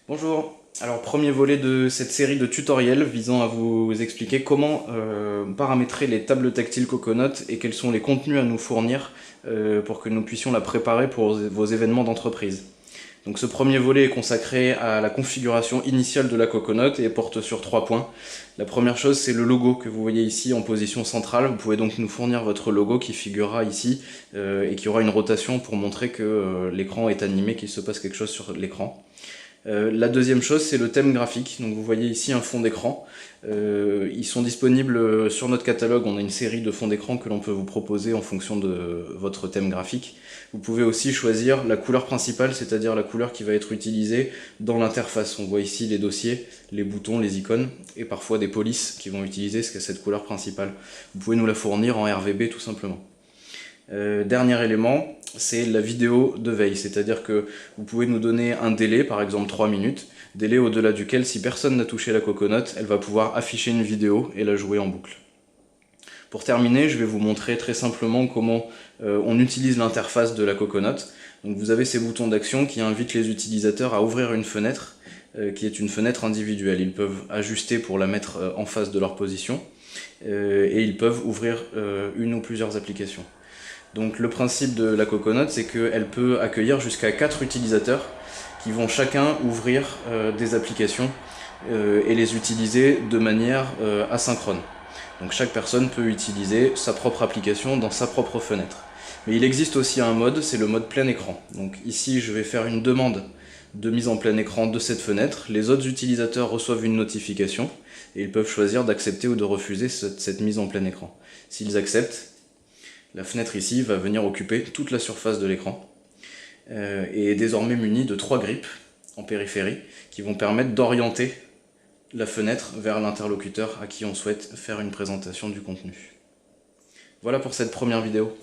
Bonjour, alors premier volet de cette série de tutoriels visant à vous expliquer comment paramétrer les tables tactiles Coconut et quels sont les contenus à nous fournir pour que nous puissions la préparer pour vos événements d'entreprise. Donc ce premier volet est consacré à la configuration initiale de la Coconut et porte sur 3 points. La première chose, c'est le logo que vous voyez ici en position centrale. Vous pouvez donc nous fournir votre logo qui figurera ici et qui aura une rotation pour montrer que l'écran est animé, qu'il se passe quelque chose sur l'écran. La deuxième chose, c'est le thème graphique. Donc vous voyez ici un fond d'écran. Ils sont disponibles sur notre catalogue. On a une série de fonds d'écran que l'on peut vous proposer en fonction de votre thème graphique. Vous pouvez aussi choisir la couleur principale, c'est-à-dire la couleur qui va être utilisée dans l'interface. On voit ici les dossiers, les boutons, les icônes et parfois des polices qui vont utiliser cette couleur principale. Vous pouvez nous la fournir en RVB tout simplement. Dernier élément, c'est la vidéo de veille, c'est-à-dire que vous pouvez nous donner un délai, par exemple 3 minutes, délai au-delà duquel, si personne n'a touché la Coconut, elle va pouvoir afficher une vidéo et la jouer en boucle. Pour terminer, je vais vous montrer très simplement comment on utilise l'interface de la Coconut. Donc vous avez ces boutons d'action qui invitent les utilisateurs à ouvrir une fenêtre, qui est une fenêtre individuelle. Ils peuvent ajuster pour la mettre en face de leur position, et ils peuvent ouvrir une ou plusieurs applications. Donc le principe de la Coconut, c'est qu'elle peut accueillir jusqu'à 4 utilisateurs qui vont chacun ouvrir des applications et les utiliser de manière asynchrone. Donc chaque personne peut utiliser sa propre application dans sa propre fenêtre. Mais il existe aussi un mode, c'est le mode plein écran. Donc ici je vais faire une demande de mise en plein écran de cette fenêtre. Les autres utilisateurs reçoivent une notification et ils peuvent choisir d'accepter ou de refuser cette mise en plein écran. S'ils acceptent, la fenêtre ici va venir occuper toute la surface de l'écran et est désormais munie de 3 grippes en périphérie qui vont permettre d'orienter la fenêtre vers l'interlocuteur à qui on souhaite faire une présentation du contenu. Voilà pour cette première vidéo.